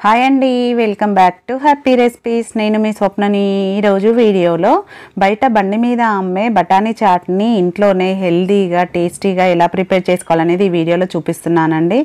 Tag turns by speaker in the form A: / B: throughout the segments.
A: Hi అండి, welcome back to happy recipes. నేను మీ స్వప్నని. ఈరోజు వీడియోలో బయట బండి మీద అమ్మే బఠానీ చాట్ని ఇంట్లోనే హెల్దీగా టేస్టీగా ఎలా ప్రిపేర్ చేసుకోవాలనేది ఈ వీడియోలో చూపిస్తున్నానండి.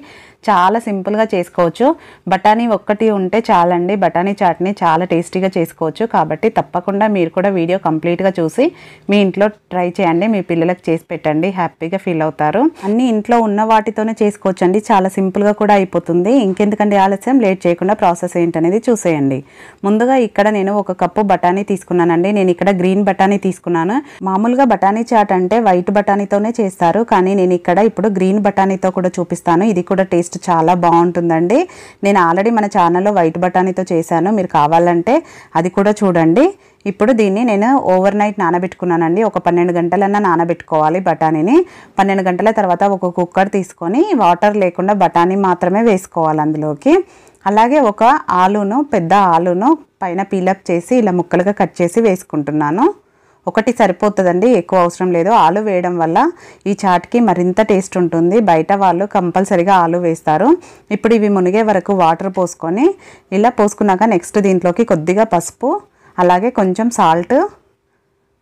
A: చాలా సింపుల్గా చేసుకోవచ్చు. బఠానీ ఒక్కటి ఉంటే చాలండి, బఠానీ చాట్ని చాలా టేస్టీగా చేసుకోవచ్చు. కాబట్టి తప్పకుండా మీరు కూడా వీడియో కంప్లీట్గా చూసి మీ ఇంట్లో ట్రై చేయండి. మీ పిల్లలకు చేసి పెట్టండి, హ్యాపీగా ఫీల్ అవుతారు. అన్నీ ఇంట్లో ఉన్న వాటితోనే చేసుకోవచ్చు అండి, చాలా సింపుల్గా కూడా అయిపోతుంది. ఇంకెందుకంటే ఆలస్యం, లేట్ చేయకుండా ప్రాసెస్ ఏంటనేది చూసేయండి. ముందుగా ఇక్కడ నేను 1 కప్పు బఠానీ తీసుకున్నానండి. నేను ఇక్కడ గ్రీన్ బఠానీ తీసుకున్నాను. మామూలుగా బఠానీ చాట్ అంటే వైట్ బఠానీతోనే చేస్తారు, కానీ నేను ఇక్కడ ఇప్పుడు గ్రీన్ బఠానీతో కూడా చూపిస్తాను. ఇది కూడా టేస్ట్ చాలా బాగుంటుందండి. నేను ఆల్రెడీ మన ఛానల్లో వైట్ బఠానీతో చేశాను, మీరు కావాలంటే అది కూడా చూడండి. ఇప్పుడు దీన్ని నేను ఓవర్ నైట్ నానబెట్టుకున్నానండి. ఒక 12 గంటలన్నా నానబెట్టుకోవాలి బఠానీని. 12 గంటల తర్వాత ఒక కుక్కర్ తీసుకొని వాటర్ లేకుండా బఠానీ మాత్రమే వేసుకోవాలి అందులోకి. అలాగే ఒక ఆలును, పెద్ద ఆలును పైన పీలప్ చేసి ఇలా ముక్కలుగా కట్ చేసి వేసుకుంటున్నాను. ఒకటి సరిపోతుందండి, ఎక్కువ అవసరం లేదు. ఆలు వేయడం వల్ల ఈ చాట్కి మరింత టేస్ట్ ఉంటుంది. బయట వాళ్ళు కంపల్సరీగా ఆలు వేస్తారు. ఇప్పుడు ఇవి మునిగే వరకు వాటర్ పోసుకొని ఇలా పోసుకున్నాక నెక్స్ట్ దీంట్లోకి కొద్దిగా పసుపు, అలాగే కొంచెం సాల్ట్,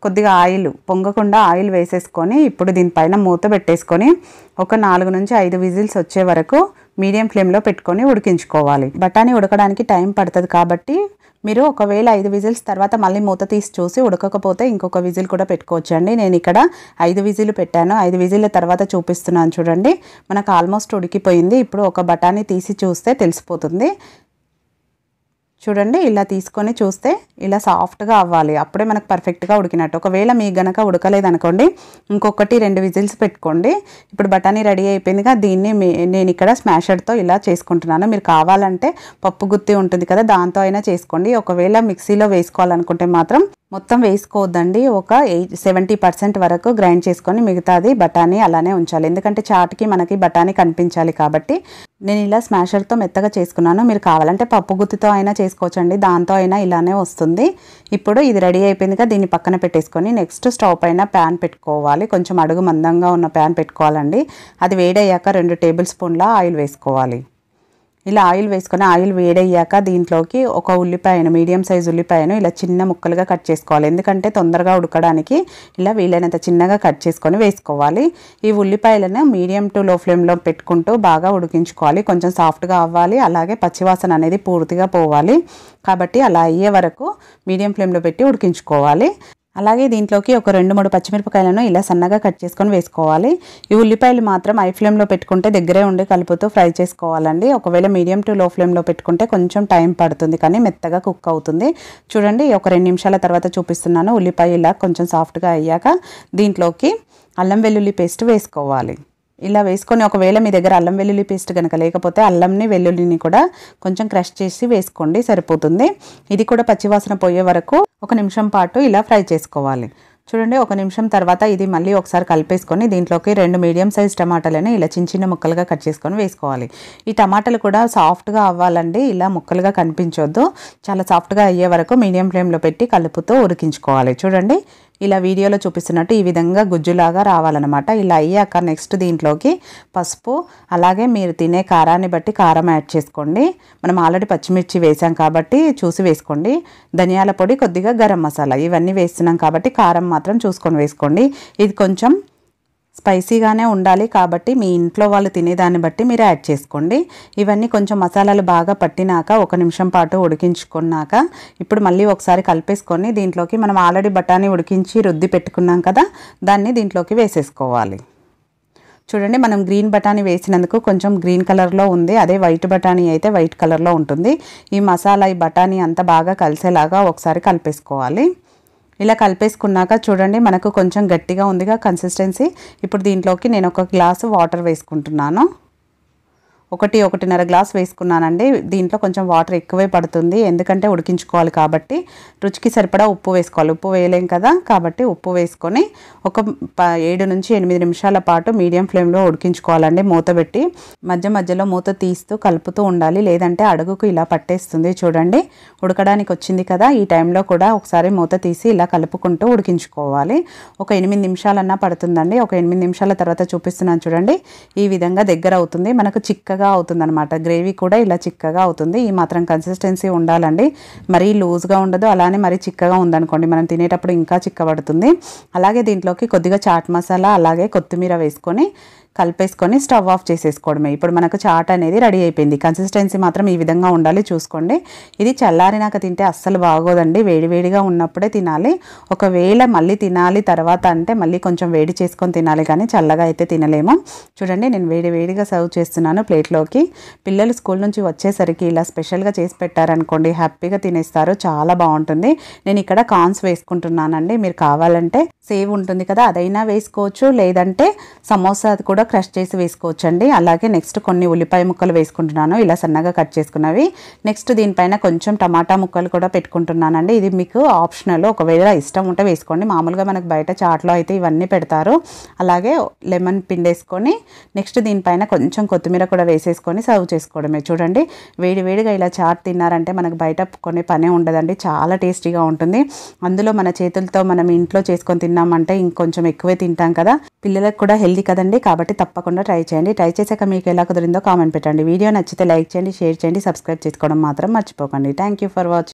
A: కొద్దిగా ఆయిల్, పొంగకుండా ఆయిల్ వేసేసుకొని ఇప్పుడు దీనిపైన మూత పెట్టేసుకొని ఒక 4 నుంచి 5 విజిల్స్ వచ్చే వరకు మీడియం ఫ్లేమ్లో పెట్టుకొని ఉడికించుకోవాలి. బఠానీ ఉడకడానికి టైం పడుతుంది కాబట్టి మీరు ఒకవేళ 5 విజిల్స్ తర్వాత మళ్ళీ మూత తీసి చూసి ఉడకకపోతే ఇంకొక విజిల్ కూడా పెట్టుకోవచ్చండి. నేను ఇక్కడ 5 విజిల్ పెట్టాను. 5 విజిల్ తర్వాత చూపిస్తున్నాను చూడండి. మనకు ఆల్మోస్ట్ ఉడికిపోయింది. ఇప్పుడు ఒక బఠానీ తీసి చూస్తే తెలిసిపోతుంది. చూడండి, ఇలా తీసుకొని చూస్తే ఇలా సాఫ్ట్గా అవ్వాలి, అప్పుడే మనకు పర్ఫెక్ట్గా ఉడికినట్టు. ఒకవేళ మీకు గనక ఉడకలేదనుకోండి ఇంకొకటి 2 విజిల్స్ పెట్టుకోండి. ఇప్పుడు బఠానీ రెడీ అయిపోయిందిగా, దీన్ని నేను ఇక్కడ స్మాషర్తో ఇలా చేసుకుంటున్నాను. మీరు కావాలంటే పప్పు గుత్తి ఉంటుంది కదా, దాంతో అయినా చేసుకోండి. ఒకవేళ మిక్సీలో వేసుకోవాలనుకుంటే మాత్రం మొత్తం వేసుకోవద్దండి, ఒక 70% వరకు గ్రైండ్ చేసుకొని మిగతాది బఠానీ అలానే ఉంచాలి. ఎందుకంటే చాట్కి మనకి బఠానీ కనిపించాలి కాబట్టి నేను ఇలా స్మాషర్తో మెత్తగా చేసుకున్నాను. మీరు కావాలంటే పప్పు గుత్తితో అయినా చేసుకోవచ్చండి, దాంతో అయినా ఇలానే వస్తుంది. ఇప్పుడు ఇది రెడీ అయిపోయిందిగా, దీన్ని పక్కన పెట్టేసుకొని నెక్స్ట్ స్టవ్ పైన ప్యాన్ పెట్టుకోవాలి. కొంచెం అడుగు మందంగా ఉన్న ప్యాన్ పెట్టుకోవాలండి. అది వేడయ్యాక 2 టేబుల్ స్పూన్ల ఆయిల్ వేసుకోవాలి. ఇలా ఆయిల్ వేసుకొని ఆయిల్ వేడయ్యాక దీంట్లోకి ఒక ఉల్లిపాయను, మీడియం సైజ్ ఉల్లిపాయను ఇలా చిన్న ముక్కలుగా కట్ చేసుకోవాలి. ఎందుకంటే తొందరగా ఉడకడానికి ఇలా వీలైనంత చిన్నగా కట్ చేసుకొని వేసుకోవాలి. ఈ ఉల్లిపాయలను మీడియం టు లో ఫ్లేమ్లో పెట్టుకుంటూ బాగా ఉడికించుకోవాలి. కొంచెం సాఫ్ట్గా అవ్వాలి, అలాగే పచ్చివాసన అనేది పూర్తిగా పోవాలి. కాబట్టి అలా అయ్యే వరకు మీడియం ఫ్లేమ్లో పెట్టి ఉడికించుకోవాలి. అలాగే దీంట్లోకి ఒక 2-3 పచ్చిమిరపకాయలను ఇలా సన్నగా కట్ చేసుకొని వేసుకోవాలి. ఈ ఉల్లిపాయలు మాత్రం హై ఫ్లేమ్లో పెట్టుకుంటే దగ్గరే ఉండి కలుపుతూ ఫ్రై చేసుకోవాలండి. ఒకవేళ మీడియం టు లో ఫ్లేమ్లో పెట్టుకుంటే కొంచెం టైం పడుతుంది, కానీ మెత్తగా కుక్ అవుతుంది. చూడండి, ఒక 2 నిమిషాల తర్వాత చూపిస్తున్నాను. ఉల్లిపాయ ఇలా కొంచెం సాఫ్ట్గా అయ్యాక దీంట్లోకి అల్లం వెల్లుల్లి పేస్ట్ వేసుకోవాలి. ఇలా వేసుకొని ఒకవేళ మీ దగ్గర అల్లం వెల్లుల్లి పేస్ట్ కనుక లేకపోతే అల్లంని వెల్లుల్లిని కూడా కొంచెం క్రష్ చేసి వేసుకోండి, సరిపోతుంది. ఇది కూడా పచ్చివాసన పోయే వరకు 1 నిమిషం పాటు ఇలా ఫ్రై చేసుకోవాలి. చూడండి, 1 నిమిషం తర్వాత ఇది మళ్ళీ ఒకసారి కలిపేసుకొని దీంట్లోకి 2 మీడియం సైజ్ టమాటాలను ఇలా చిన్న ముక్కలుగా కట్ చేసుకొని వేసుకోవాలి. ఈ టమాటాలు కూడా సాఫ్ట్గా అవ్వాలండి, ఇలా ముక్కలుగా కనిపించొద్దు. చాలా సాఫ్ట్గా అయ్యే వరకు మీడియం ఫ్లేమ్లో పెట్టి కలుపుతూ ఉడికించుకోవాలి. చూడండి, ఇలా వీడియోలో చూపిస్తున్నట్టు ఈ విధంగా గుజ్జులాగా రావాలన్నమాట. ఇలా అయ్యాక నెక్స్ట్ దీంట్లోకి పసుపు, అలాగే మీరు తినే కారాన్ని బట్టి కారం యాడ్ చేసుకోండి. మనం ఆల్రెడీ పచ్చిమిర్చి వేసాం కాబట్టి చూసి వేసుకోండి. ధనియాల పొడి, కొద్దిగా గరం మసాలా, ఇవన్నీ వేస్తున్నాం కాబట్టి కారం మాత్రం చూసుకొని వేసుకోండి. ఇది కొంచెం స్పైసీగానే ఉండాలి కాబట్టి మీ ఇంట్లో వాళ్ళు తినేదాన్ని బట్టి మీరు యాడ్ చేసుకోండి. ఇవన్నీ కొంచెం మసాలాలు బాగా పట్టినాక 1 నిమిషం పాటు ఉడికించుకున్నాక ఇప్పుడు మళ్ళీ ఒకసారి కలిపేసుకొని దీంట్లోకి మనం ఆల్రెడీ బఠానీ ఉడికించి రుద్ది పెట్టుకున్నాం కదా, దాన్ని దీంట్లోకి వేసేసుకోవాలి. చూడండి, మనం గ్రీన్ బఠానీ వేసినందుకు కొంచెం గ్రీన్ కలర్లో ఉంది, అదే వైట్ బఠానీ అయితే వైట్ కలర్లో ఉంటుంది. ఈ మసాలా, ఈ బఠానీ అంతా బాగా కలిసేలాగా ఒకసారి కలిపేసుకోవాలి. ఇలా కలిపేసుకున్నాక చూడండి, మనకు కొంచెం గట్టిగా ఉందిగా కన్సిస్టెన్సీ. ఇప్పుడు దీంట్లోకి నేను 1 గ్లాసు వాటర్ వేసుకుంటున్నాను. 1-1.5 గ్లాస్ వేసుకున్నానండి. దీంట్లో కొంచెం వాటర్ ఎక్కువే పడుతుంది, ఎందుకంటే ఉడికించుకోవాలి కాబట్టి. రుచికి సరిపడా ఉప్పు వేసుకోవాలి. ఉప్పు వేయలేం కదా, కాబట్టి ఉప్పు వేసుకొని ఒక 7 నుంచి 8 నిమిషాల పాటు మీడియం ఫ్లేమ్లో ఉడికించుకోవాలండి మూత పెట్టి. మధ్య మధ్యలో మూత తీస్తూ కలుపుతూ ఉండాలి, లేదంటే అడుగుకు ఇలా పట్టేస్తుంది. చూడండి, ఉడకడానికి వచ్చింది కదా, ఈ టైంలో కూడా ఒకసారి మూత తీసి ఇలా కలుపుకుంటూ ఉడికించుకోవాలి. ఒక 8 నిమిషాలన్నా పడుతుందండి. ఒక 8 నిమిషాల తర్వాత చూపిస్తున్నాను చూడండి, ఈ విధంగా దగ్గర అవుతుంది. మనకు చిక్కగా చిక్కగా అవుతుందన్నమాట. గ్రేవీ కూడా ఇలా చిక్కగా అవుతుంది. ఈ మాత్రం కన్సిస్టెన్సీ ఉండాలండి. మరీ లూజ్గా ఉండదు, అలానే మరీ చిక్కగా ఉందనుకోండి మనం తినేటప్పుడు ఇంకా చిక్కబడుతుంది. అలాగే దీంట్లోకి కొద్దిగా చాట్ మసాలా అలాగే కొత్తిమీర వేసుకొని కలిపేసుకొని స్టవ్ ఆఫ్ చేసేసుకోవడమే. ఇప్పుడు మనకు చాట్ అనేది రెడీ అయిపోయింది. కన్సిస్టెన్సీ మాత్రం ఈ విధంగా ఉండాలి, చూసుకోండి. ఇది చల్లారినాక తింటే అస్సలు బాగోదండి, వేడివేడిగా ఉన్నప్పుడే తినాలి. ఒకవేళ మళ్ళీ తినాలి తర్వాత అంటే మళ్ళీ కొంచెం వేడి చేసుకొని తినాలి, కానీ చల్లగా అయితే తినలేము. చూడండి నేను వేడివేడిగా సర్వ్ చేస్తున్నాను ప్లేట్లోకి. పిల్లలు స్కూల్ నుంచి వచ్చేసరికి ఇలా స్పెషల్గా చేసి పెట్టారనుకోండి హ్యాపీగా తినేస్తారు, చాలా బాగుంటుంది. నేను ఇక్కడ కార్న్స్ వేసుకుంటున్నానండి. మీరు కావాలంటే సేవ్ ఉంటుంది కదా అదైనా వేసుకోవచ్చు, లేదంటే సమోసా కూడా క్రష్ చేసి వేసుకోవచ్చు అండి. అలాగే నెక్స్ట్ కొన్ని ఉల్లిపాయ ముక్కలు వేసుకుంటున్నాను, ఇలా సన్నగా కట్ చేసుకున్నవి. నెక్స్ట్ దీనిపైన కొంచెం టమాటా ముక్కలు కూడా పెట్టుకుంటున్నానండి. ఇది మీకు ఆప్షనల్, ఒకవేళ ఇష్టం ఉంటే వేసుకోండి. మామూలుగా మనకు బయట చాట్లో అయితే ఇవన్నీ పెడతారు. అలాగే లెమన్ పిండేసుకొని నెక్స్ట్ దీనిపైన కొంచెం కొత్తిమీర కూడా వేసేసుకొని సర్వ్ చేసుకోవడమే. చూడండి వేడివేడిగా ఇలా చాట్ తిన్నారంటే మనకు బయట కొనే పనే ఉండదండి, చాలా టేస్టీగా ఉంటుంది. అందులో మన చేతులతో మనం ఇంట్లో చేసుకొని తిన్నామంటే ఇంకొంచెం ఎక్కువే తింటాం కదా. పిల్లలకు కూడా హెల్దీ కదండి, కాబట్టి తప్పకుండా ట్రై చేయండి. ట్రై చేశాక మీకు ఎలా కుదిరిందో కామెంట్ పెట్టండి. వీడియో నచ్చితే లైక్ చేయండి, షేర్ చేయండి, సబ్స్క్రైబ్ చేసుకోవడం మాత్రం మర్చిపోకండి. Thank you for watching.